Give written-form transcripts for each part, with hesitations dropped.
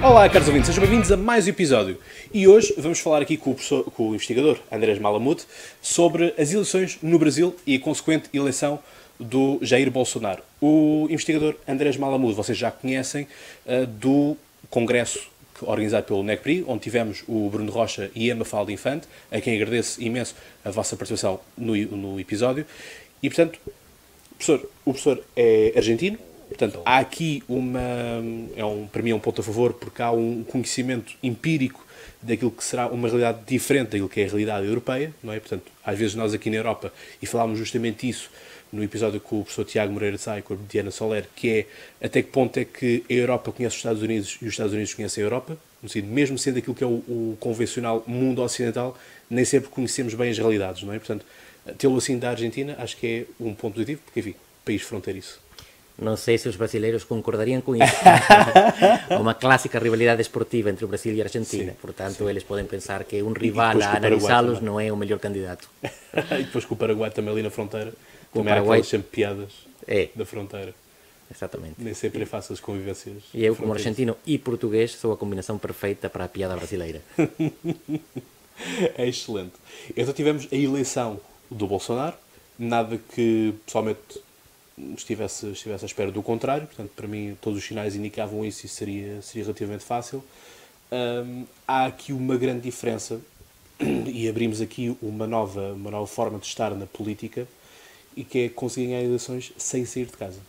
Olá, caros ouvintes, sejam bem-vindos a mais um episódio. E hoje vamos falar aqui com o investigador Andrés Malamud sobre as eleições no Brasil e a consequente eleição do Jair Bolsonaro. O investigador Andrés Malamud, vocês já conhecem do congresso organizado pelo NECPRI, onde tivemos o Bruno Rocha e a Mafalda Infante, a quem agradeço imenso a vossa participação no episódio. E, portanto, o professor é argentino. Portanto, há aqui para mim é um ponto a favor, porque há um conhecimento empírico daquilo que será uma realidade diferente daquilo que é a realidade europeia, não é? Portanto, às vezes nós aqui na Europa, e falámos justamente isso no episódio com o professor Tiago Moreira de Sá e com a Diana Soler, que é até que ponto é que a Europa conhece os Estados Unidos e os Estados Unidos conhecem a Europa, no sentido, mesmo sendo aquilo que é o convencional mundo ocidental, nem sempre conhecemos bem as realidades, não é? Portanto, tê-lo assim da Argentina, acho que é um ponto positivo, porque, enfim, país fronteiriço. Não sei se os brasileiros concordariam com isso. Uma clássica rivalidade esportiva entre o Brasil e a Argentina. Sim, portanto, sim. eles podem pensar que um rival a analisá-los não é o melhor candidato. E depois com o Paraguai também ali na fronteira. Com também o Paraguai, há aquelas sempre piadas da fronteira. Exatamente. Nem sempre é fácil as convivências. E eu, como argentino e português, sou a combinação perfeita para a piada brasileira. É excelente. Então tivemos a eleição do Bolsonaro. Nada que, pessoalmente, estivesse à espera do contrário. Portanto, para mim, todos os sinais indicavam isso e seria relativamente fácil. Há aqui uma grande diferença e abrimos aqui uma nova forma de estar na política e que é conseguir ganhar eleições sem sair de casa.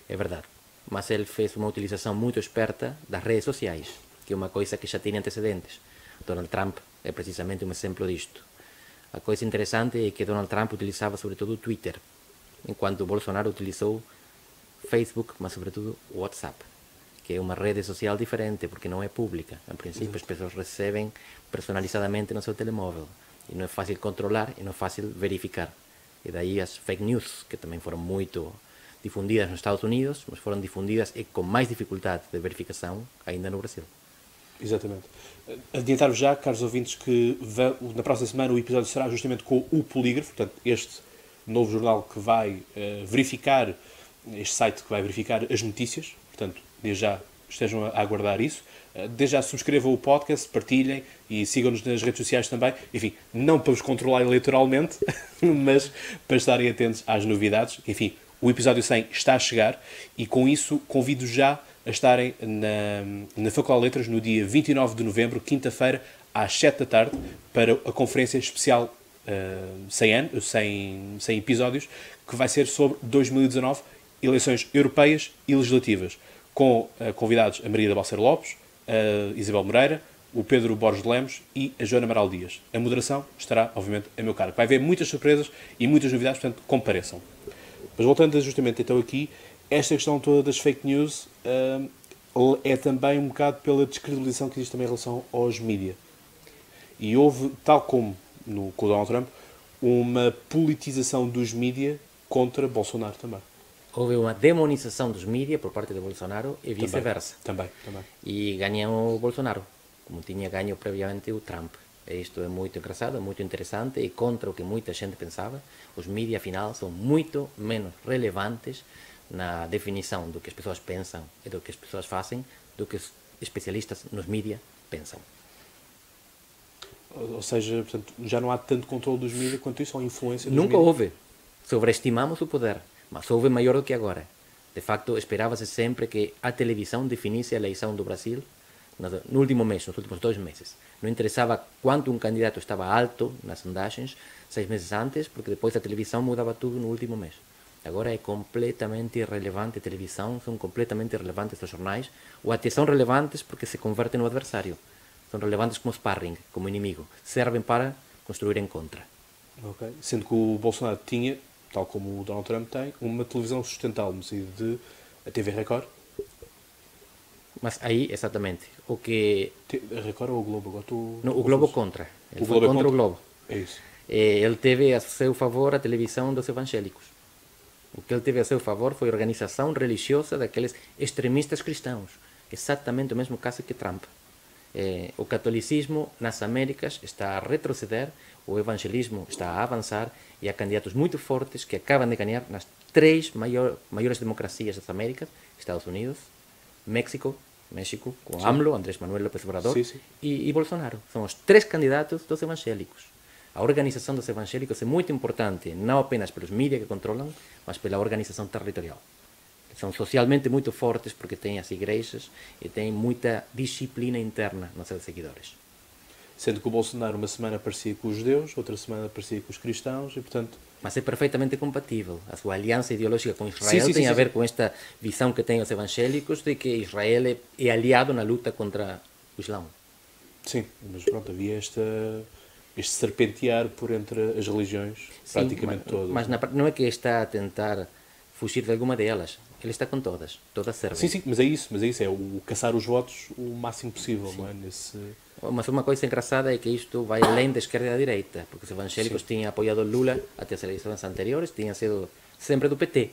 É verdade. Mas ele fez uma utilização muito esperta das redes sociais, que é uma coisa que já tinha antecedentes. Donald Trump é precisamente um exemplo disto. A coisa interessante é que Donald Trump utilizava sobretudo o Twitter, enquanto Bolsonaro utilizou Facebook, mas sobretudo o WhatsApp, que é uma rede social diferente, porque não é pública. A princípio, as pessoas recebem personalizadamente no seu telemóvel, e não é fácil controlar e não é fácil verificar. E daí as fake news, que também foram muito difundidas nos Estados Unidos, mas foram difundidas e com mais dificuldade de verificação ainda no Brasil. Exatamente. Adiantar-vos já, caros ouvintes, que na próxima semana o episódio será justamente com o Polígrafo, portanto, este novo jornal que vai verificar, este site que vai verificar as notícias, portanto, desde já estejam a aguardar isso. Desde já subscrevam o podcast, partilhem e sigam-nos nas redes sociais também. Enfim, não para vos controlar eleitoralmente, mas para estarem atentos às novidades. Enfim, o episódio 100 está a chegar e com isso convido já a estarem na Faculdade de Letras no dia 29 de novembro, quinta-feira, às 7 da tarde, para a conferência especial 100 episódios, que vai ser sobre 2019, eleições europeias e legislativas, com convidados a Maria da Balseiro Lopes, a Isabel Moreira, o Pedro Borges de Lemos e a Joana Amaral Dias. A moderação estará, obviamente, a meu cargo. Vai haver muitas surpresas e muitas novidades, portanto, compareçam. Mas voltando justamente então aqui, esta questão toda das fake news é também um bocado pela descredibilização que existe também em relação aos mídia. E houve, tal como com o Donald Trump, uma politização dos mídia contra Bolsonaro também. Houve uma demonização dos mídias por parte de Bolsonaro e vice-versa. Também. E ganhou o Bolsonaro, como tinha ganho previamente o Trump. E isto é muito engraçado, muito interessante e contra o que muita gente pensava. Os mídias, afinal, são muito menos relevantes na definição do que as pessoas pensam e do que as pessoas fazem do que os especialistas nos mídias pensam. Ou seja, portanto, já não há tanto controle dos mídias quanto isso, ou influência dos Nunca mídias? houve. Sobreestimamos o poder, mas houve maior do que agora. De facto, esperava-se sempre que a televisão definisse a eleição do Brasil no último mês, nos últimos 2 meses. Não interessava quanto um candidato estava alto nas sondagens 6 meses antes, porque depois a televisão mudava tudo no último mês. Agora é completamente irrelevante a televisão, são completamente irrelevantes os jornais, ou até são relevantes porque se convertem no adversário. São relevantes como sparring, como inimigo. Servem para construir em contra. Okay. Sendo que o Bolsonaro tinha, tal como o Donald Trump tem, uma televisão sustentável, no sentido de a TV Record. Mas aí, exatamente, o que... A Record ou o Globo? Agora Não, o Globo contra. Ele O foi Globo é contra o contra? Globo. É isso. Ele teve a seu favor a televisão dos evangélicos. O que ele teve a seu favor foi a organização religiosa daqueles extremistas cristãos. Exatamente o mesmo caso que Trump. O catolicismo nas Américas está a retroceder, o evangelismo está a avançar e há candidatos muito fortes que acabam de ganhar nas três maiores democracias das Américas, Estados Unidos, México, com Sim. AMLO, Andrés Manuel López Obrador, Sim, sim. e Bolsonaro. São os três candidatos dos evangélicos. A organização dos evangélicos é muito importante, não apenas pelos mídias que controlam, mas pela organização territorial. São socialmente muito fortes porque têm as igrejas e têm muita disciplina interna nos seus seguidores. Sendo que o Bolsonaro uma semana parecia com os judeus, outra semana parecia com os cristãos e, portanto... Mas é perfeitamente compatível. A sua aliança ideológica com Israel tem a ver com esta visão que têm os evangélicos de que Israel é aliado na luta contra o Islão. Sim, mas pronto, havia este serpentear por entre as religiões, praticamente todas. Mas não é que está a tentar fugir de alguma delas. Ele está com todas. Todas servem. Sim, mas é isso. É o caçar os votos o máximo possível, não é? Mas uma coisa engraçada é que isto vai além da esquerda e da direita, porque os evangélicos tinham apoiado Lula até as eleições anteriores, tinham sido sempre do PT.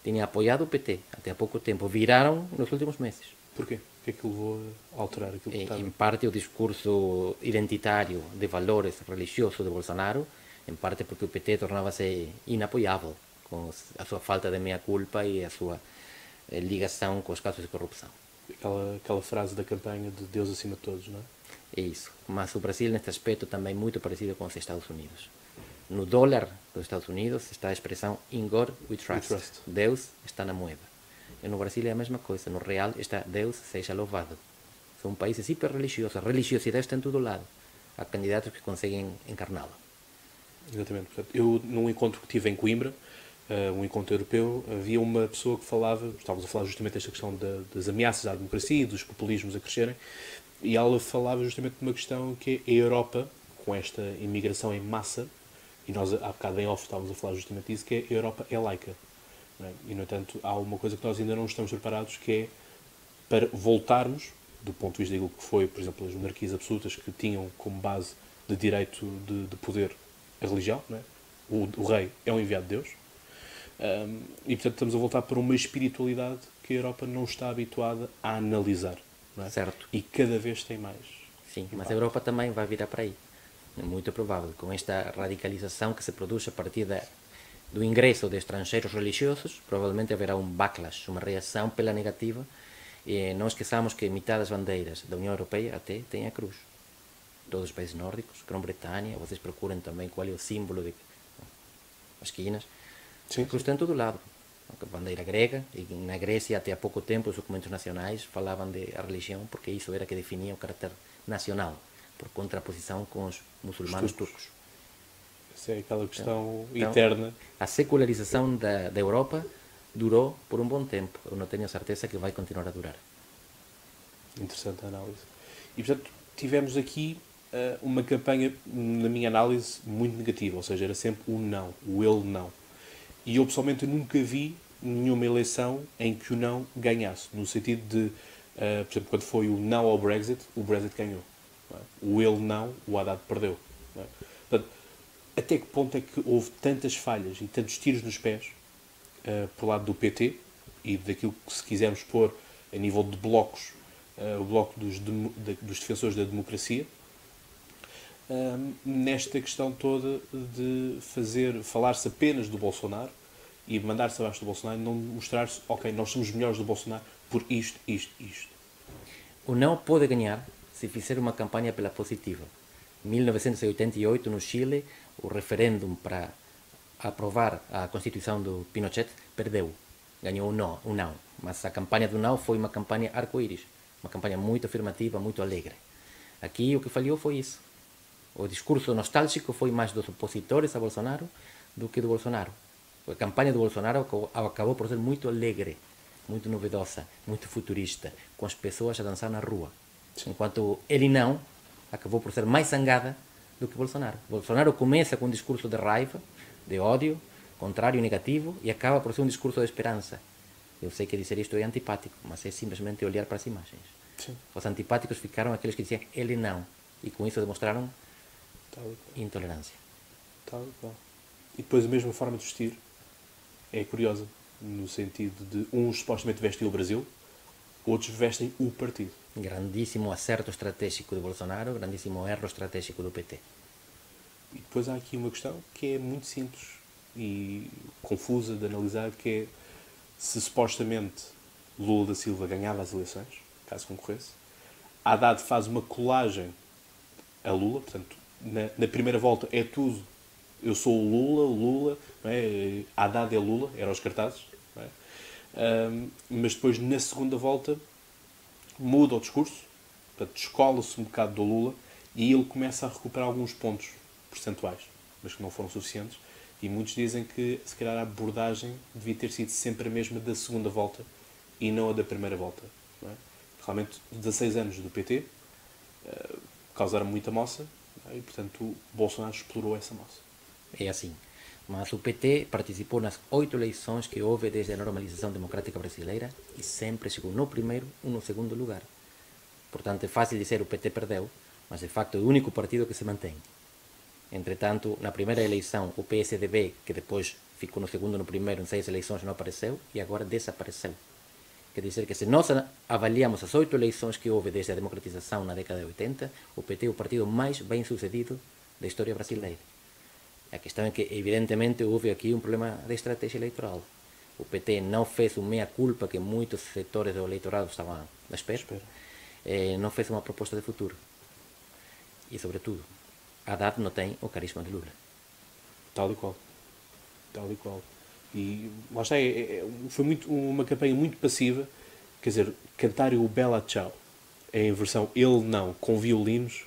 Tinham apoiado o PT até há pouco tempo. Viraram nos últimos meses. Porquê? O que é que levou a alterar aquilo que estava? Em parte o discurso identitário de valores religiosos de Bolsonaro, em parte porque o PT tornava-se inapoiável com a sua falta de meia-culpa e a sua ligação com os casos de corrupção. Aquela frase da campanha de Deus acima de todos, não é? É isso. Mas o Brasil, neste aspecto, também muito parecido com os Estados Unidos. No dólar dos Estados Unidos está a expressão In God we trust. Deus está na moeda. E no Brasil é a mesma coisa. No real está Deus seja louvado. São países hiper religiosos. A religiosidade está em todo lado. Há candidatos que conseguem encarná-la. Exatamente. Portanto, eu, num encontro que tive em Coimbra, um encontro europeu, havia uma pessoa que falava, estávamos a falar justamente desta questão das ameaças à democracia e dos populismos a crescerem, e ela falava justamente de uma questão que é a Europa, com esta imigração em massa, e nós há bocado em off estávamos a falar justamente disso, que é a Europa é laica. Não é? E, no entanto, há uma coisa que nós ainda não estamos preparados, que é para voltarmos, do ponto de vista daquilo que foi, por exemplo, as monarquias absolutas, que tinham como base de direito de poder a religião, não é? O rei é um enviado de Deus, e portanto estamos a voltar para uma espiritualidade que a Europa não está habituada a analisar, não é? Certo. E cada vez tem mais. Sim, impacto. mas a Europa também vai virar para aí. É muito provável, com esta radicalização que se produz a partir do ingresso de estrangeiros religiosos, provavelmente haverá um backlash, uma reação pela negativa, e não esqueçamos que metade das bandeiras da União Europeia até tem a cruz. Todos os países nórdicos, Grã-Bretanha, vocês procurem também qual é o símbolo de as quinas. Sim, A cruz está em todo lado. A bandeira grega, e na Grécia até há pouco tempo os documentos nacionais falavam de a religião porque isso era que definia o caráter nacional, por contraposição com os muçulmanos turcos. Essa é aquela questão eterna. A secularização da Europa durou por um bom tempo. Eu não tenho a certeza que vai continuar a durar. Interessante a análise. E portanto tivemos aqui uma campanha, na minha análise, muito negativa, ou seja, era sempre o não, o ele não. E eu pessoalmente nunca vi nenhuma eleição em que o não ganhasse, no sentido de, por exemplo, quando foi o não ao Brexit, o Brexit ganhou. Não é? O ele não, o Haddad perdeu. Não é? Portanto, até que ponto é que houve tantas falhas e tantos tiros nos pés por lado do PT e daquilo que, se quisermos pôr a nível de blocos, o bloco dos defensores da democracia, nesta questão toda de falar-se apenas do Bolsonaro e mandar-se abaixo do Bolsonaro e não mostrar-se, ok, nós somos melhores do Bolsonaro por isto. O não pode ganhar se fizer uma campanha pela positiva. Em 1988, no Chile, o referêndum para aprovar a Constituição do Pinochet perdeu. Ganhou um não. Mas a campanha do não foi uma campanha arco-íris. Uma campanha muito afirmativa, muito alegre. Aqui o que falhou foi isso. O discurso nostálgico foi mais dos opositores a Bolsonaro do que do Bolsonaro. A campanha do Bolsonaro acabou por ser muito alegre, muito novedosa, muito futurista, com as pessoas a dançar na rua. Enquanto ele não, acabou por ser mais zangada do que Bolsonaro. Bolsonaro começa com um discurso de raiva, de ódio, contrário e negativo, e acaba por ser um discurso de esperança. Eu sei que dizer isto é antipático, mas é simplesmente olhar para as imagens. Sim. Os antipáticos ficaram aqueles que diziam ele não, e com isso demonstraram intolerância. Tal. E depois a mesma forma de vestir é curiosa, no sentido de uns supostamente vestem o Brasil, outros vestem o partido. Grandíssimo acerto estratégico de Bolsonaro, grandíssimo erro estratégico do PT. E depois há aqui uma questão que é muito simples e confusa de analisar, que é se supostamente Lula da Silva ganhava as eleições, caso concorresse, Haddad faz uma colagem a Lula, portanto, na primeira volta é tudo, eu sou o Lula, não é? Haddad é Lula, eram os cartazes, não é? Mas depois na segunda volta muda o discurso, portanto, descola-se um bocado do Lula e ele começa a recuperar alguns pontos percentuais, mas que não foram suficientes. E muitos dizem que, se calhar, a abordagem devia ter sido sempre a mesma da segunda volta e não a da primeira volta. Não é? Realmente, 16 anos do PT causaram muita moça, não é? E, portanto, o Bolsonaro explorou essa moça. É assim. Mas o PT participou nas 8 eleições que houve desde a normalização democrática brasileira e sempre chegou no primeiro ou no segundo lugar. Portanto, é fácil dizer que o PT perdeu, mas de facto é o único partido que se mantém. Entretanto, na primeira eleição, o PSDB, que depois ficou no segundo e no primeiro em 6 eleições, não apareceu e agora desapareceu. Quer dizer que se nós avaliamos as 8 eleições que houve desde a democratização na década de 80, o PT é o partido mais bem sucedido da história brasileira. A questão é que, evidentemente, houve aqui um problema de estratégia eleitoral. O PT não fez o meia-culpa que muitos setores do eleitorado estavam à espera. Não fez uma proposta de futuro. E, sobretudo, Haddad não tem o carisma de Lula. Tal e qual. Tal e qual. E lá está, foi uma campanha muito passiva. Quer dizer, cantarem o Bella Ciao em versão ele não, com violinos,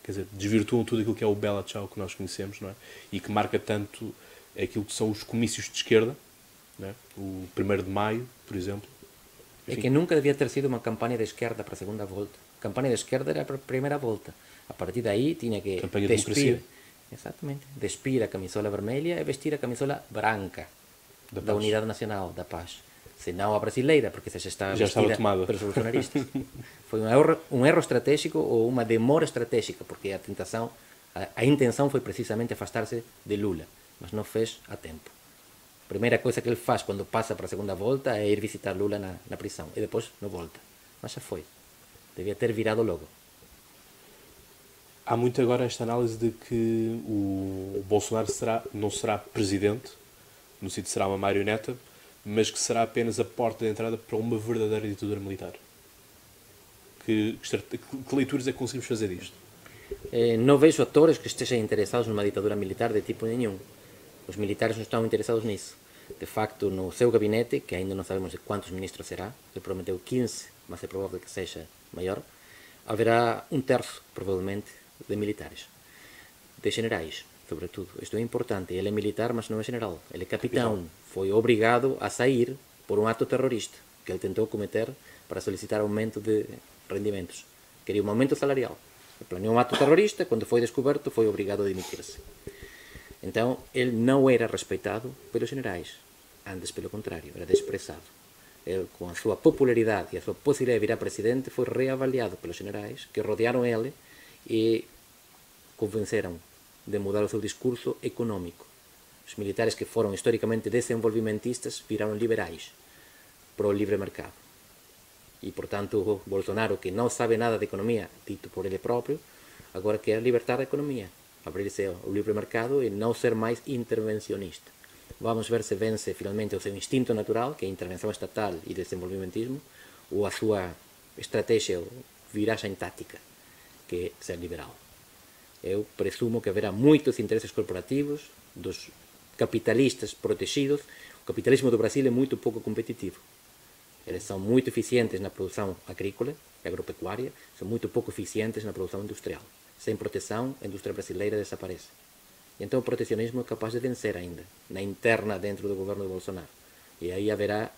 quer dizer, desvirtuam tudo aquilo que é o Bella Ciao que nós conhecemos, não é? E que marca tanto aquilo que são os comícios de esquerda, não é? O 1º de Maio, por exemplo. Enfim. É que nunca devia ter sido uma campanha de esquerda para a segunda volta. A campanha de esquerda era para a primeira volta. A partir daí tinha que campanha de democracia. Exatamente, despir a camisola vermelha e vestir a camisola branca da Unidade Nacional, da Paz. Senão a brasileira, porque já estava pelos bolsonaristas. Foi um erro estratégico ou uma demora estratégica, porque a intenção foi precisamente afastar-se de Lula, mas não fez a tempo. A primeira coisa que ele faz quando passa para a segunda volta é ir visitar Lula na prisão, e depois não volta. Mas já foi. Devia ter virado logo. Há muito agora esta análise de que o Bolsonaro não será presidente, no sentido de será uma marioneta, mas que será apenas a porta de entrada para uma verdadeira ditadura militar. Que leituras é que conseguimos fazer disto? Não vejo atores que estejam interessados numa ditadura militar de tipo nenhum. Os militares não estão interessados nisso. De facto, no seu gabinete, que ainda não sabemos de quantos ministros será, ele prometeu 15, mas é provável que seja maior, haverá 1/3, provavelmente, de militares. De generais, sobretudo. Isto é importante. Ele é militar, mas não é general. Ele é capitão. Foi obrigado a sair por um ato terrorista que ele tentou cometer para solicitar aumento de rendimentos. Queria um aumento salarial. Ele planeou um ato terrorista, quando foi descoberto, foi obrigado a demitir-se. Então, ele não era respeitado pelos generais. Antes, pelo contrário, era desprezado. Ele, com a sua popularidade e a sua possibilidade de virar presidente, foi reavaliado pelos generais, que rodearam ele e convenceram de mudar o seu discurso econômico. Os militares que foram historicamente desenvolvimentistas viraram liberais para o livre mercado. E, portanto, o Bolsonaro, que não sabe nada de economia, dito por ele próprio, agora quer libertar a economia, abrir-se ao livre mercado e não ser mais intervencionista. Vamos ver se vence finalmente o seu instinto natural, que é a intervenção estatal e desenvolvimentismo, ou a sua estratégia, ou viragem tática, que é ser liberal. Eu presumo que haverá muitos interesses corporativos dos capitalistas protegidos. O capitalismo do Brasil é muito pouco competitivo. Eles são muito eficientes na produção agrícola e agropecuária, são muito pouco eficientes na produção industrial. Sem proteção, a indústria brasileira desaparece. E então o protecionismo é capaz de vencer ainda, na interna dentro do governo de Bolsonaro. E aí haverá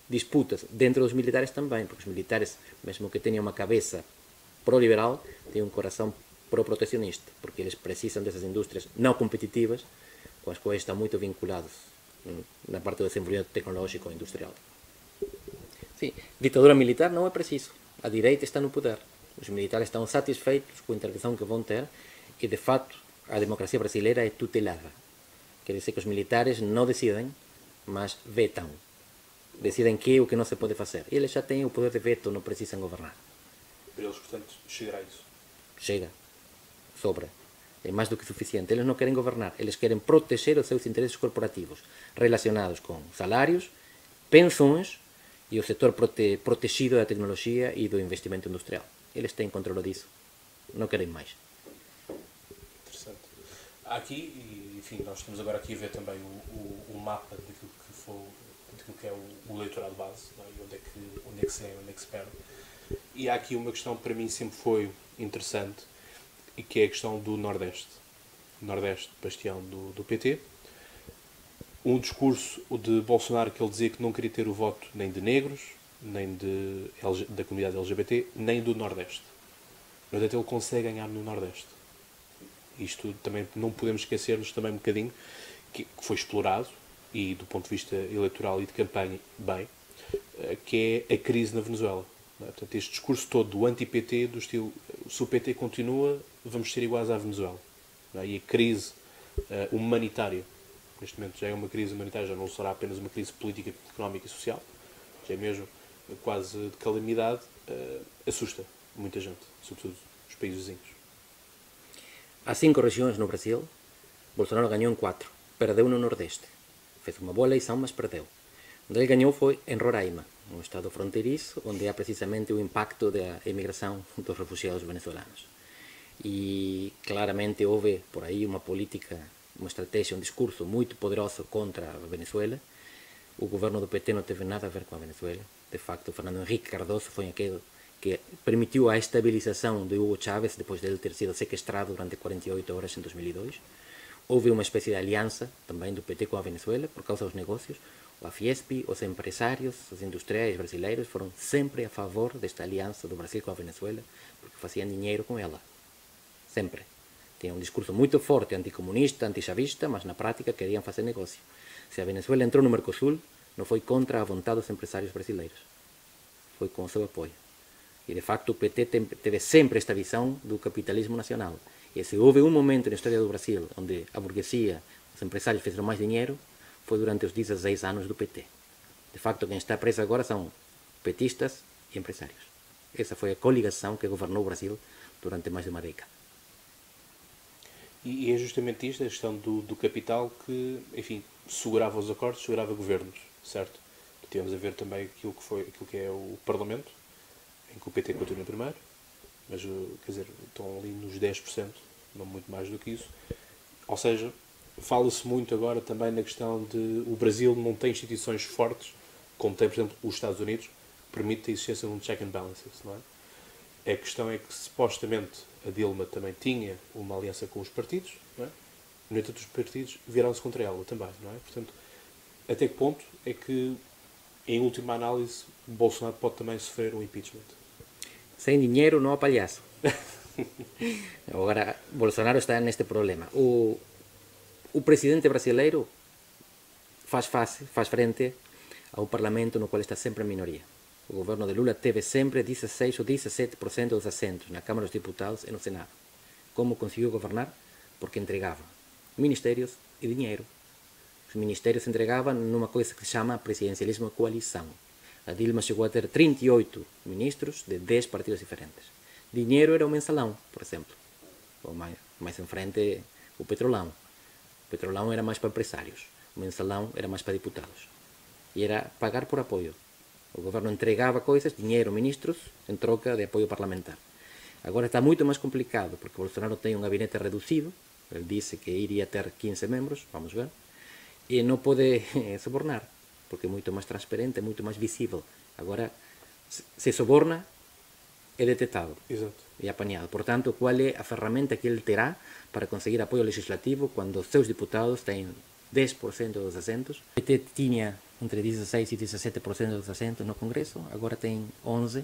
disputas dentro dos militares também, porque os militares, mesmo que tenham uma cabeça pró-liberal, têm um coração pró-protecionista, porque eles precisam dessas indústrias não competitivas, com as quais estão muito vinculados na parte do desenvolvimento tecnológico e industrial. Sim, ditadura militar não é preciso. A direita está no poder. Os militares estão satisfeitos com a intervenção que vão ter e, de fato, a democracia brasileira é tutelada. Quer dizer que os militares não decidem, mas vetam. decidem que o que não se pode fazer. Eles já têm o poder de veto, não precisam governar. Para eles, portanto, chegará isso. Chega, sobra. É mais do que suficiente. Eles não querem governar, eles querem proteger os seus interesses corporativos relacionados com salários, pensões e o setor protegido da tecnologia e do investimento industrial. Eles têm controle disso. Não querem mais. Interessante. Há aqui, e, enfim, nós estamos agora aqui a ver também o mapa daquilo que é o eleitorado base, não é? E onde é que se perde. E há aqui uma questão que para mim sempre foi interessante, e que é a questão do Nordeste. Nordeste, bastião do PT. Um discurso de Bolsonaro que ele dizia que não queria ter o voto nem de negros, nem da comunidade LGBT, nem do Nordeste. No entanto, ele consegue ganhar no Nordeste. Isto também não podemos esquecer-nos também um bocadinho que foi explorado, e do ponto de vista eleitoral e de campanha, bem, que é a crise na Venezuela. Portanto, este discurso todo do anti-PT, do estilo, se o PT continua, vamos ser iguais à Venezuela. E a crise humanitária, neste momento já é uma crise humanitária, já não será apenas uma crise política, económica e social, já é mesmo quase de calamidade, assusta muita gente, sobretudo os países vizinhos. Há 5 regiões no Brasil, Bolsonaro ganhou em 4, perdeu no Nordeste. Fez uma boa eleição, mas perdeu. Onde ele ganhou foi em Roraima, um estado fronteiriço, onde há precisamente o impacto da imigração dos refugiados venezuelanos. E claramente houve por aí uma política, uma estratégia, um discurso muito poderoso contra a Venezuela. O governo do PT não teve nada a ver com a Venezuela. De facto, Fernando Henrique Cardoso foi aquele que permitiu a estabilização de Hugo Chávez depois dele ter sido sequestrado durante 48 horas em 2002. Houve uma espécie de aliança também do PT com a Venezuela por causa dos negócios. A Fiesp, os empresários, os industriais brasileiros foram sempre a favor desta aliança do Brasil com a Venezuela porque faziam dinheiro com ela. Sempre. Tinham um discurso muito forte anticomunista, antichavista, mas na prática queriam fazer negócio. Se a Venezuela entrou no Mercosul, não foi contra a vontade dos empresários brasileiros. Foi com o seu apoio. E de facto o PT teve sempre esta visão do capitalismo nacional. E se houve um momento na história do Brasil onde a burguesia, os empresários fizeram mais dinheiro, foi durante os 16 anos do PT. De facto, quem está preso agora são petistas e empresários. Essa foi a coligação que governou o Brasil durante mais de uma década. E é justamente isto, a questão do capital que, enfim, segurava os acordos, segurava governos, certo? Tivemos a ver também aquilo que é o Parlamento, em que o PT continua em primeiro, mas, quer dizer, estão ali nos 10%, não muito mais do que isso. Ou seja, fala-se muito agora também na questão de o Brasil não tem instituições fortes, como tem, por exemplo, os Estados Unidos, que permite a existência de um check and balances, não é? A questão é que, supostamente, a Dilma também tinha uma aliança com os partidos, não é? No entanto, os partidos viraram-se contra ela também, não é? Portanto, até que ponto é que, em última análise, Bolsonaro pode também sofrer um impeachment? Sem dinheiro não há palhaço. Agora, Bolsonaro está neste problema. O presidente brasileiro faz frente a um parlamento no qual está sempre em minoria. O governo de Lula teve sempre 16 ou 17% dos assentos na Câmara dos Deputados e no Senado. Como conseguiu governar? Porque entregava ministérios e dinheiro. Os ministérios entregavam numa coisa que se chama presidencialismo coalição. A Dilma chegou a ter 38 ministros de 10 partidos diferentes. Dinheiro era o mensalão, por exemplo. Ou mais em frente, o petrolão. O petrolão era mais para empresários. O mensalão era mais para deputados. E era pagar por apoio. O governo entregava coisas, dinheiro, ministros, em troca de apoio parlamentar. Agora está muito mais complicado, porque Bolsonaro tem um gabinete reduzido. Ele disse que iria ter 15 membros, vamos ver. E não pode subornar, porque é muito mais transparente, é muito mais visível. Agora, se suborna, é detectado. Exato. E apanhado. Portanto, qual é a ferramenta que ele terá para conseguir apoio legislativo quando os seus deputados têm 10% dos assentos? O PT tinha entre 16% e 17% dos assentos no Congresso, agora tem 11%.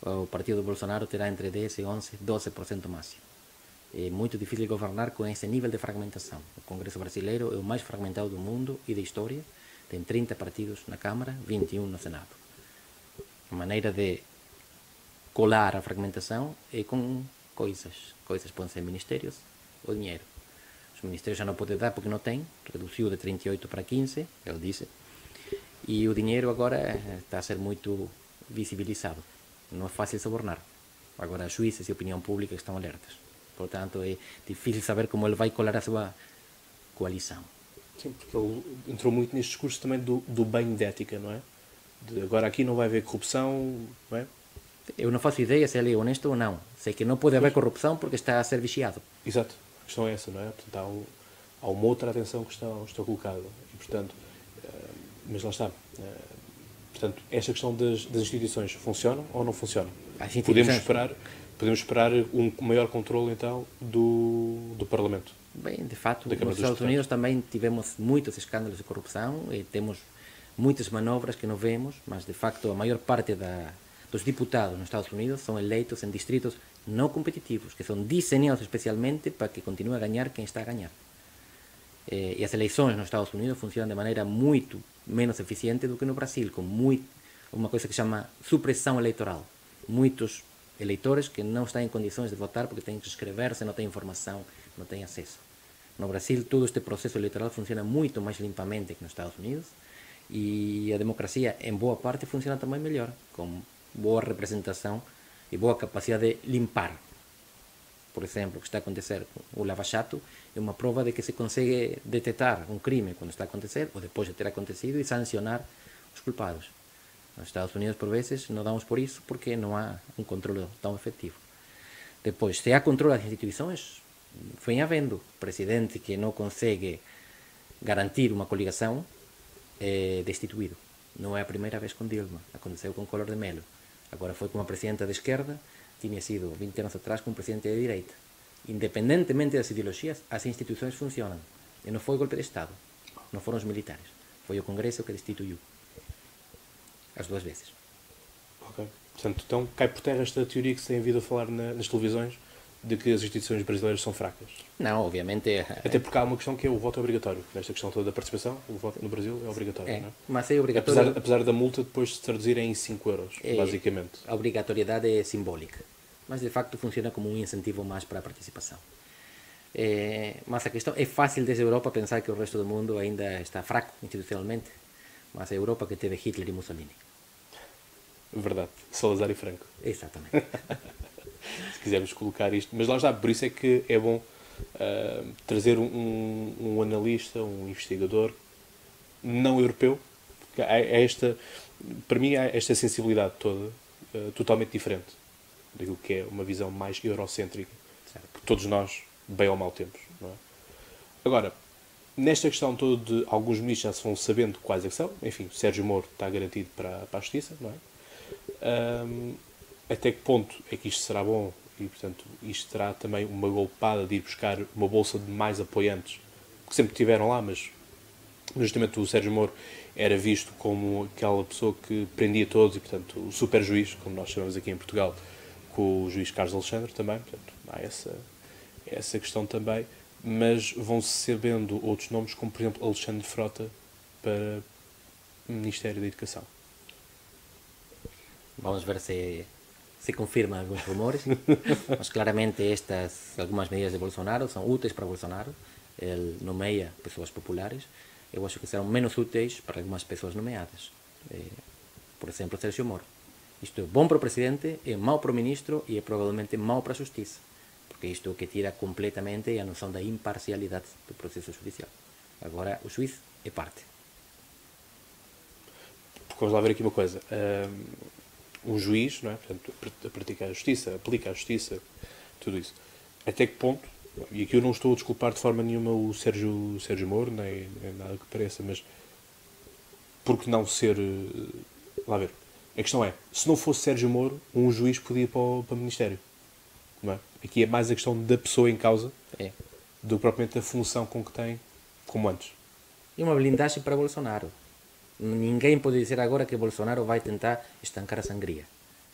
O partido do Bolsonaro terá entre 10% e 11%, 12% máximo. É muito difícil governar com esse nível de fragmentação. O Congresso brasileiro é o mais fragmentado do mundo e da história. Tem 30 partidos na Câmara, 21 no Senado. A maneira de colar a fragmentação é com coisas. Coisas podem ser ministérios ou dinheiro. Os ministérios já não podem dar porque não tem. Reduziu de 38 para 15, ele disse. E o dinheiro agora está a ser muito visibilizado. Não é fácil subornar. Agora, as juízes e a opinião pública estão alertas. Portanto, é difícil saber como ele vai colar a sua coalição. Sim, porque ele entrou muito neste discurso também do bem de ética, não é? Agora aqui não vai haver corrupção, não é? Eu não faço ideia se ele é honesto ou não. Sei que não pode haver corrupção porque está a ser vigiado. Exato. A questão é essa, não é? Portanto, há uma outra atenção que está colocada. E, portanto, mas lá está. Portanto, esta questão das instituições funcionam ou não funcionam? As instituições... Podemos esperar um maior controle, então, do Parlamento. Bem, de fato, nos Estados Unidos também tivemos muitos escândalos de corrupção e temos muitas manobras que não vemos, mas, de facto, a maior parte dos deputados nos Estados Unidos são eleitos em distritos não competitivos, que são desenhados especialmente para que continue a ganhar quem está a ganhar. E as eleições nos Estados Unidos funcionam de maneira muito menos eficiente do que no Brasil, com uma coisa que se chama supressão eleitoral. Muitos eleitores que não estão em condições de votar porque têm que inscrever-se, não têm informação, não têm acesso. No Brasil, todo este processo eleitoral funciona muito mais limpamente que nos Estados Unidos e a democracia, em boa parte, funciona também melhor, com boa representação e boa capacidade de limpar. Por exemplo, o que está a acontecer com o Lava Jato é uma prova de que se consegue detectar um crime quando está a acontecer ou depois de ter acontecido e sancionar os culpados. Nos Estados Unidos, por vezes, não damos por isso porque não há um controle tão efetivo. Depois, se há controle das instituições, vem havendo presidente que não consegue garantir uma coligação é destituído. Não é a primeira vez com Dilma, aconteceu com Collor de Mello. Agora foi com uma presidenta de esquerda, tinha sido 20 anos atrás com um presidente de direita. Independentemente das ideologias, as instituições funcionam. E não foi golpe de Estado, não foram os militares, foi o Congresso que destituiu. As duas vezes. Ok. Portanto, então cai por terra esta teoria que se tem havido a falar nas televisões de que as instituições brasileiras são fracas. Não, obviamente... Até porque há uma questão que é o voto obrigatório. Nesta questão toda da participação, o voto no Brasil é obrigatório. Não é? Mas é obrigatório... Apesar da multa depois se traduzir em 5 euros, basicamente. A obrigatoriedade é simbólica. Mas, de facto, funciona como um incentivo mais para a participação. Mas a questão é fácil desde a Europa pensar que o resto do mundo ainda está fraco institucionalmente. Mas é a Europa que teve Hitler e Mussolini. Verdade. Salazar e Franco. Exatamente. Se quisermos colocar isto. Mas lá está, por isso é que é bom trazer um analista, um investigador não europeu. Para mim, há esta sensibilidade toda totalmente diferente daquilo que é uma visão mais eurocêntrica. Que todos nós, bem ou mal, temos. Não é? Agora, nesta questão toda de alguns ministros já se vão sabendo quais é que são. Enfim, Sérgio Moro está garantido para a Justiça, não é? Até que ponto é que isto será bom e, portanto, isto terá também uma golpada de ir buscar uma bolsa de mais apoiantes que sempre tiveram lá, mas justamente o Sérgio Moro era visto como aquela pessoa que prendia todos e, portanto, o super juiz, como nós chamamos aqui em Portugal, com o juiz Carlos Alexandre também, portanto, há essa questão também, mas vão-se sabendo outros nomes, como, por exemplo, Alexandre Frota para o Ministério da Educação. Vamos ver se confirma alguns rumores, mas claramente algumas medidas de Bolsonaro são úteis para Bolsonaro. Ele nomeia pessoas populares. Eu acho que serão menos úteis para algumas pessoas nomeadas. Por exemplo, Sérgio Moro. Isto é bom para o presidente, é mau para o ministro e é provavelmente mau para a justiça. Porque isto é o que tira completamente a noção da imparcialidade do processo judicial. Agora, o juiz é parte. Vamos lá ver aqui uma coisa. Um juiz, não é? Portanto, pratica a justiça, aplica a justiça, tudo isso. Até que ponto, e aqui eu não estou a desculpar de forma nenhuma o Sérgio Moro, nem nada que pareça, mas por que não ser... Lá ver. A questão é, se não fosse Sérgio Moro, um juiz podia ir para o Ministério. Não é? Aqui é mais a questão da pessoa em causa do que propriamente da função com que tem, como antes. E uma blindagem para Bolsonaro. Ninguém pode dizer agora que Bolsonaro vai tentar estancar a sangria,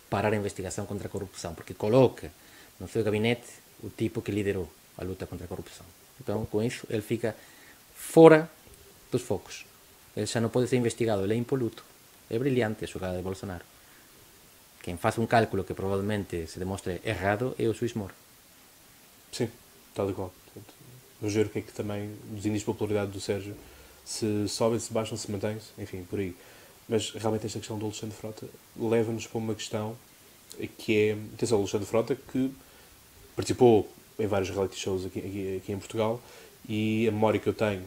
parar a investigação contra a corrupção, porque coloca no seu gabinete o tipo que liderou a luta contra a corrupção. Então, com isso, ele fica fora dos focos. Ele já não pode ser investigado, ele é impoluto. É brilhante a jogada de Bolsonaro. Quem faz um cálculo que provavelmente se demonstre errado é o juiz Moro. Sim, tal e qual. Vamos ver o que é que também os índices de popularidade do Sérgio se sobem, se baixam, se mantêm, enfim, por aí. Mas realmente esta questão do Alexandre Frota leva-nos para uma questão que é, atenção, o Alexandre Frota que participou em vários reality shows aqui em Portugal, e a memória que eu tenho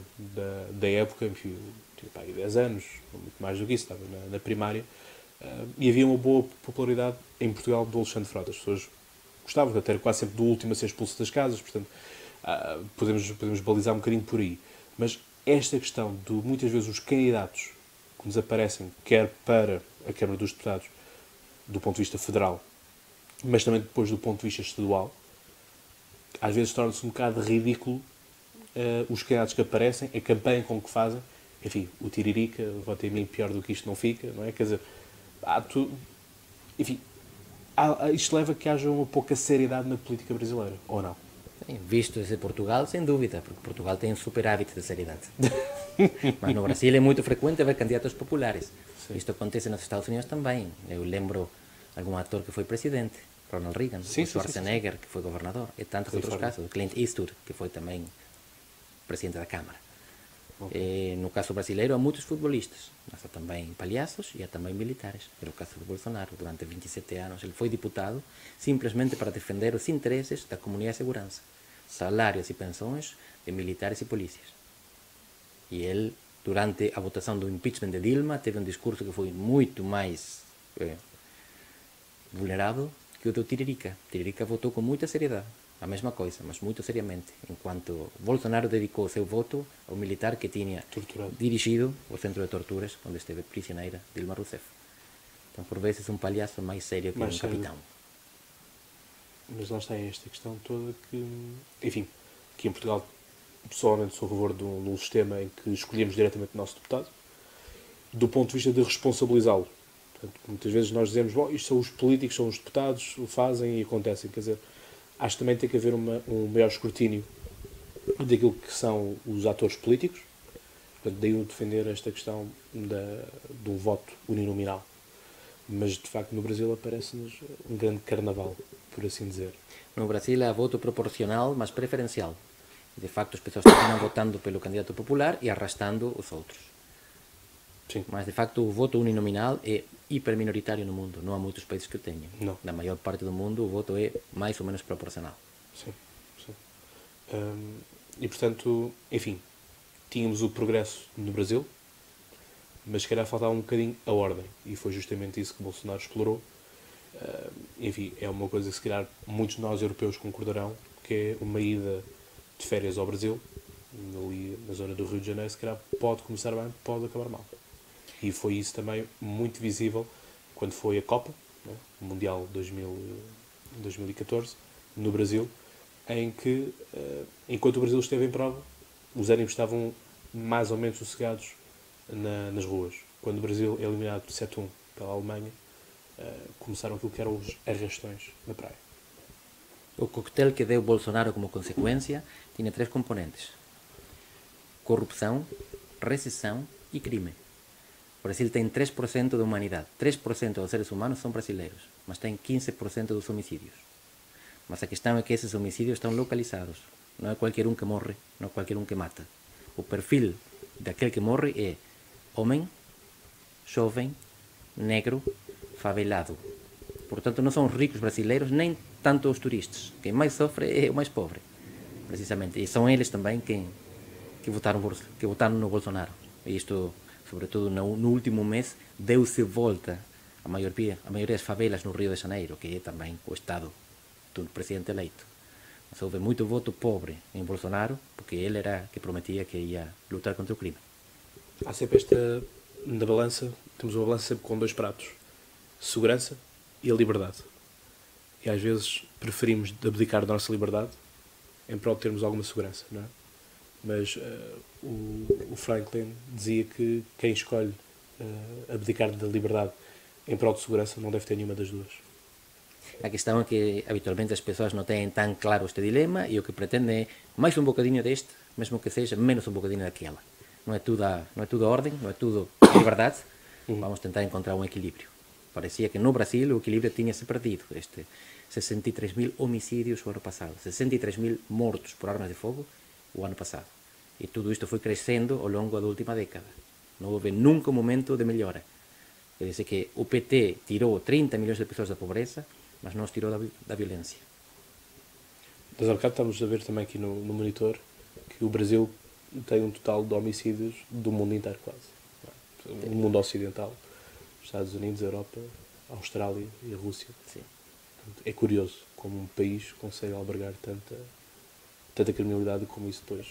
da época, enfim, eu tinha pá, 10 anos, muito mais do que isso, estava na primária, e havia uma boa popularidade em Portugal do Alexandre Frota. As pessoas gostavam, até era quase sempre do último a ser expulso das casas, portanto, podemos balizar um bocadinho por aí. Mas esta questão de muitas vezes os candidatos que nos aparecem, quer para a Câmara dos Deputados, do ponto de vista federal, mas também depois do ponto de vista estadual, às vezes torna-se um bocado ridículo os candidatos que aparecem, a campanha com que fazem, enfim, o tiririca, vota em mim, pior do que isto não fica, não é? Quer dizer, enfim, isto leva a que haja uma pouca seriedade na política brasileira, ou não? Sim, visto desde Portugal, sem dúvida, porque Portugal tem um superávit de seriedade. Mas no Brasil é muito frequente haver candidatos populares. Sim. Isto acontece nos Estados Unidos também. Eu lembro algum ator que foi presidente, Ronald Reagan, sim, Schwarzenegger, que foi governador, e tantos outros casos, Clint Eastwood, que foi também presidente da Câmara. Okay. No caso brasileiro, há muitos futbolistas, mas há também palhaços e há também militares. No caso do Bolsonaro, durante 27 anos, ele foi deputado simplesmente para defender os interesses da comunidade de segurança, salários e pensões de militares e polícias. E ele, durante a votação do impeachment de Dilma, teve um discurso que foi muito mais vulnerável que o do Tiririca. Tiririca votou com muita seriedade. A mesma coisa, mas muito seriamente, enquanto Bolsonaro dedicou seu voto ao militar que tinha dirigido o centro de torturas onde esteve prisioneira Dilma Rousseff. Então, por vezes, um palhaço mais sério que um capitão. Mas lá está esta questão toda que, enfim, que em Portugal, pessoalmente sou a favor de um sistema em que escolhemos diretamente o nosso deputado, do ponto de vista de responsabilizá-lo. Portanto, muitas vezes nós dizemos, bom, isto são os políticos, são os deputados, o fazem e acontecem, quer dizer, acho que também tem que haver um maior escrutínio daquilo que são os atores políticos. Portanto, daí eu defender esta questão de um voto uninominal. Mas, de facto, no Brasil aparece-nos um grande carnaval, por assim dizer. No Brasil há voto proporcional, mas preferencial. De facto, as pessoas terminam votando pelo candidato popular e arrastando os outros. Sim. Mas, de facto, o voto uninominal é hiperminoritário no mundo. Não há muitos países que o tenham. Não. Na maior parte do mundo, o voto é mais ou menos proporcional. Sim, sim. E, portanto, enfim, tínhamos o progresso no Brasil, mas se calhar faltava um bocadinho a ordem. E foi justamente isso que Bolsonaro explorou. Enfim, é uma coisa que, se calhar, muitos de nós europeus concordarão, que é uma ida de férias ao Brasil, ali na zona do Rio de Janeiro, se calhar pode começar bem, pode acabar mal. E foi isso também muito visível quando foi a Copa, né, o Mundial 2014, no Brasil, em que, enquanto o Brasil esteve em prova, os ânimos estavam mais ou menos sossegados nas ruas. Quando o Brasil é eliminado por 7-1 pela Alemanha, começaram aquilo que eram os arrastões na praia. O coquetel que deu Bolsonaro como consequência tinha 3 componentes: corrupção, recessão e crime. O Brasil tem 3% da humanidade. 3% dos seres humanos são brasileiros, mas tem 15% dos homicídios. Mas a questão é que esses homicídios estão localizados. Não é qualquer um que morre, não é qualquer um que mata. O perfil daquele que morre é homem, jovem, negro, favelado. Portanto, não são os ricos brasileiros, nem tanto os turistas. Quem mais sofre é o mais pobre, precisamente. E são eles também que votaram no Bolsonaro. E isto, sobretudo no último mês, deu-se volta a maioria das favelas no Rio de Janeiro, que é também o estado do presidente eleito. Mas houve muito voto pobre em Bolsonaro, porque ele era que prometia que ia lutar contra o crime. Há sempre na balança, temos uma balança sempre com 2 pratos: segurança e a liberdade. E às vezes preferimos abdicar da nossa liberdade em prol de termos alguma segurança, não é? Mas o Franklin dizia que quem escolhe abdicar da liberdade em prol de segurança não deve ter nenhuma das duas. A questão é que habitualmente as pessoas não têm tão claro este dilema e o que pretendem é mais um bocadinho deste, mesmo que seja menos um bocadinho daquela. Não é tudo ordem, não é tudo liberdade. Vamos tentar encontrar um equilíbrio. Parecia que no Brasil o equilíbrio tinha-se perdido. 63.000 homicídios o ano passado, 63.000 mortos por armas de fogo o ano passado. E tudo isto foi crescendo ao longo da última década. Não houve nunca um momento de melhora. Quer dizer que o PT tirou 30 milhões de pessoas da pobreza, mas não os tirou da violência. Mas há bocado estamos a ver também aqui no monitor que o Brasil tem um total de homicídios do mundo inteiro quase. O mundo ocidental, os Estados Unidos, a Europa, a Austrália e a Rússia. Sim. É curioso como um país consegue albergar tanta criminalidade e como isso depois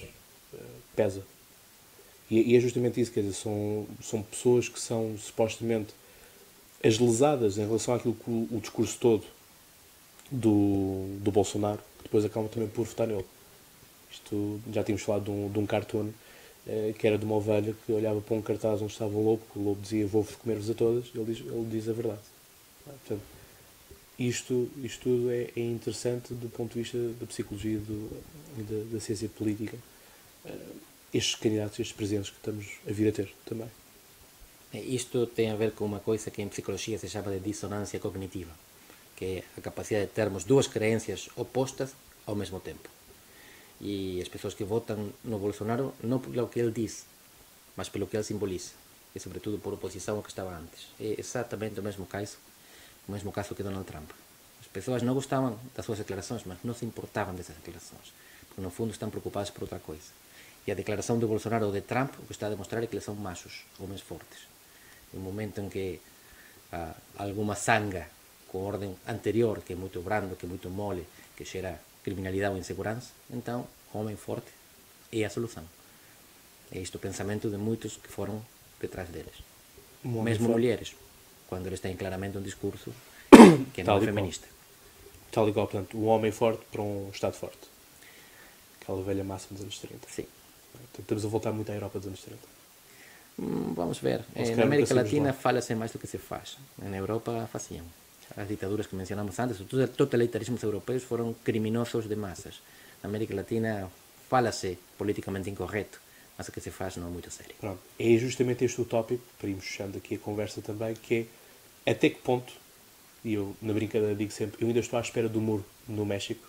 pesa. E é justamente isso, quer dizer, são pessoas que são supostamente as lesadas em relação àquilo que o discurso todo do Bolsonaro, que depois acabam também por votar nele. Isto, já tínhamos falado de um cartoon que era de uma ovelha que olhava para um cartaz onde estava um lobo, que o lobo dizia vou-vos comer-vos a todas, e ele diz a verdade. Portanto, isto tudo é interessante do ponto de vista da psicologia e da ciência política. Estes candidatos, estes presidentes que estamos a vir a ter também. Isto tem a ver com uma coisa que em psicologia se chama de dissonância cognitiva, que é a capacidade de termos duas crenças opostas ao mesmo tempo. E as pessoas que votam no Bolsonaro não pelo que ele diz, mas pelo que ele simboliza, e sobretudo por oposição ao que estava antes. É exatamente o mesmo caso que Donald Trump. As pessoas não gostavam das suas declarações, mas não se importavam dessas declarações, porque no fundo estão preocupadas por outra coisa. E a declaração do Bolsonaro ou de Trump o que está a demonstrar é que eles são machos, homens fortes. No momento em que alguma sanga com ordem anterior, que é muito brando, que é muito mole, que gera criminalidade ou insegurança, então homem forte é a solução. É isto o pensamento de muitos que foram detrás deles. Mesmo forte. Mulheres, quando eles têm claramente um discurso que não é feminista. Tal e qual, portanto, um homem forte para um Estado forte. Aquela velha máxima dos anos 30. Sim. Portanto, estamos a voltar muito à Europa dos anos 30. Vamos ver. Na América Latina fala-se mais do que se faz. Na Europa faziam. As ditaduras que mencionamos antes, os totalitarismos europeus foram criminosos de massas. Na América Latina fala-se politicamente incorreto, mas o que se faz não é muito sério. Pronto. É justamente este o tópico, para irmos fechando aqui a conversa também, que é até que ponto, e eu na brincadeira digo sempre, eu ainda estou à espera do muro no México.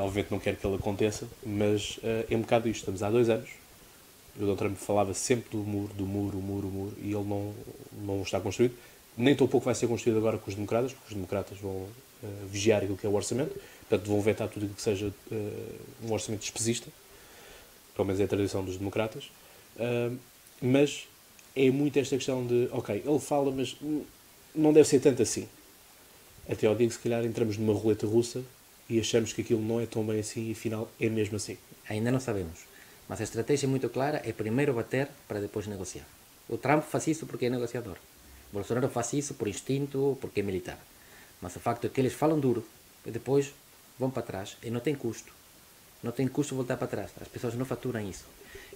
Obviamente não quero que ele aconteça, mas é um bocado isto. Estamos há 2 anos. O Donald Trump falava sempre do muro, e ele não está construído. Nem tão pouco vai ser construído agora com os democratas, porque os democratas vão vigiar aquilo que é o orçamento, portanto vão vetar tudo aquilo que seja um orçamento despesista, pelo menos é a tradição dos democratas, mas é muito esta questão de, ok, ele fala, mas não deve ser tanto assim. Até ao dia que se calhar entramos numa roleta russa e achamos que aquilo não é tão bem assim e afinal é mesmo assim. Ainda não sabemos, mas a estratégia muito clara é primeiro bater para depois negociar. O Trump faz isso porque é negociador. Bolsonaro faz isso por instinto, porque é militar. Mas o facto é que eles falam duro e depois vão para trás e não tem custo. Não tem custo voltar para trás. As pessoas não faturam isso.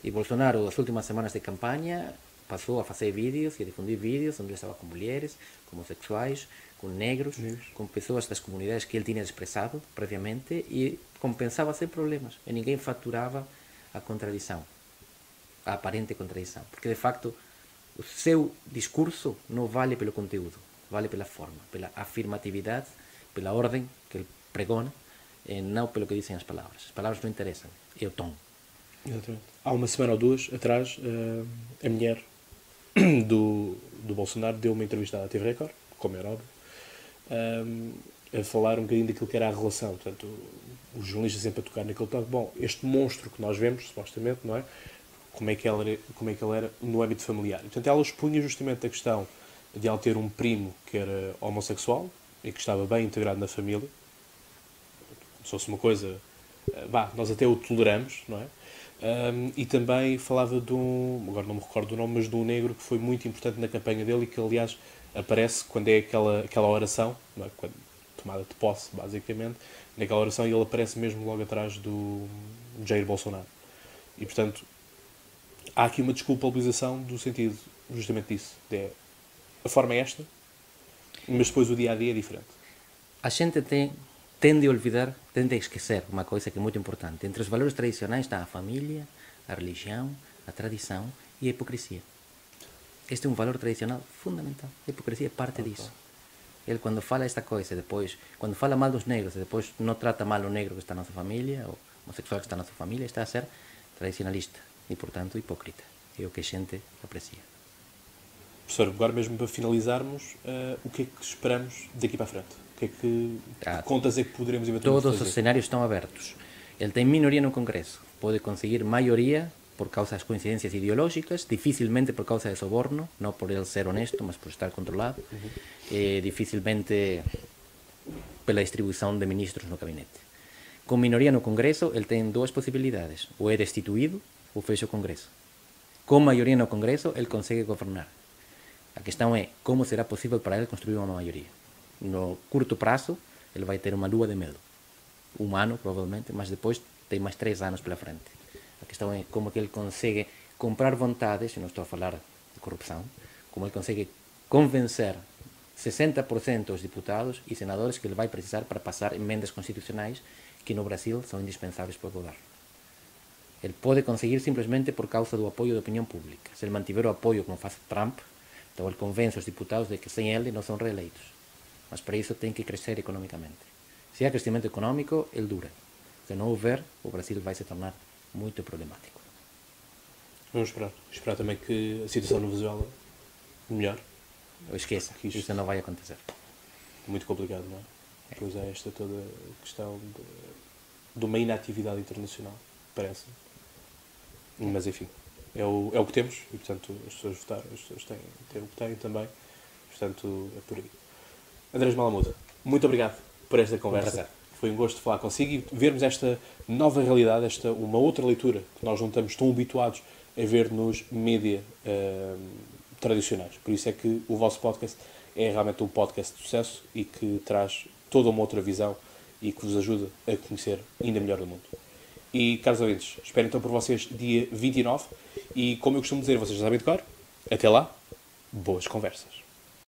E Bolsonaro, as últimas semanas de campanha, passou a fazer vídeos e a difundir vídeos onde ele estava com mulheres, com homossexuais, com negros, com pessoas das comunidades que ele tinha expressado previamente e compensava sem problemas. E ninguém faturava a contradição, a aparente contradição. Porque de facto o seu discurso não vale pelo conteúdo, vale pela forma, pela afirmatividade, pela ordem que ele pregona, e não pelo que dizem as palavras. As palavras não interessam, é o tom. Exatamente. Há uma semana ou 2 atrás, a mulher do Bolsonaro deu uma entrevista à TV Record, como era óbvio, a falar um bocadinho daquilo que era a relação. Portanto, os jornalistas sempre a tocar naquele toque. Bom, este monstro que nós vemos, supostamente, não é? Como é que ele era no âmbito familiar. E, portanto, ela expunha justamente a questão de ela ter um primo que era homossexual e que estava bem integrado na família. Se fosse uma coisa, nós até o toleramos, não é? E também falava de agora não me recordo do nome, mas de um negro que foi muito importante na campanha dele e que, aliás, aparece quando é aquela oração, não é? Quando, tomada de posse, basicamente, naquela oração, e ele aparece mesmo logo atrás do Jair Bolsonaro. E, portanto, há aqui uma desculpabilização do sentido justamente disso. A forma é esta, mas depois o dia-a-dia é diferente. A gente tende a olvidar, tende a esquecer uma coisa que é muito importante. Entre os valores tradicionais está a família, a religião, a tradição e a hipocrisia. Este é um valor tradicional fundamental. A hipocrisia é parte disso. Ele, quando fala esta coisa, depois, quando fala mal dos negros, depois não trata mal o negro que está na sua família, ou o homossexual que está na sua família, está a ser tradicionalista e, portanto, hipócrita. É o que a gente aprecia. Professor, agora mesmo para finalizarmos, o que é que esperamos daqui para a frente? O que é que contas é que poderemos eventualmente Todos fazer? os cenários estão abertos. Ele tem minoria no Congreso, pode conseguir maioria por causa das coincidências ideológicas, dificilmente por causa de soborno, não por ele ser honesto, mas por estar controlado, dificilmente pela distribuição de ministros no gabinete. Com minoria no Congreso, ele tem duas possibilidades, ou é destituído ou fecha o Congreso. Com maioria no Congreso, ele consegue governar. A questão é como será possível para ele construir uma maioria. No curto prazo, ele vai ter uma lua de mel. Um ano, provavelmente, mas depois tem mais 3 anos pela frente. A questão é como que ele consegue comprar vontades, e não estou a falar de corrupção, como ele consegue convencer 60% dos deputados e senadores que ele vai precisar para passar emendas constitucionais que no Brasil são indispensáveis para o governo. Ele pode conseguir simplesmente por causa do apoio da opinião pública. Se ele mantiver o apoio como faz Trump, então ele convence os deputados de que sem ele não são reeleitos. Mas para isso tem que crescer economicamente. Se há crescimento econômico, ele dura. Se não houver, o Brasil vai se tornar muito problemático. Vamos esperar. Esperar também que a situação no Venezuela melhore. Esqueça, isso não vai acontecer. Muito complicado, não é? Pois é, esta toda a questão de uma inatividade internacional, parece. Mas enfim, é o que temos e, portanto, as pessoas votaram, as pessoas têm o que têm também. Portanto, é por aí. Andrés Malamud, muito obrigado por esta conversa. Foi um gosto falar consigo e vermos esta nova realidade, uma outra leitura que nós não estamos tão habituados a ver nos mídia tradicionais. Por isso é que o vosso podcast é realmente um podcast de sucesso e que traz toda uma outra visão e que vos ajuda a conhecer ainda melhor o mundo. E, caros ouvintes, espero então por vocês dia 29 e, como eu costumo dizer, vocês já sabem de cor. Até lá, boas conversas.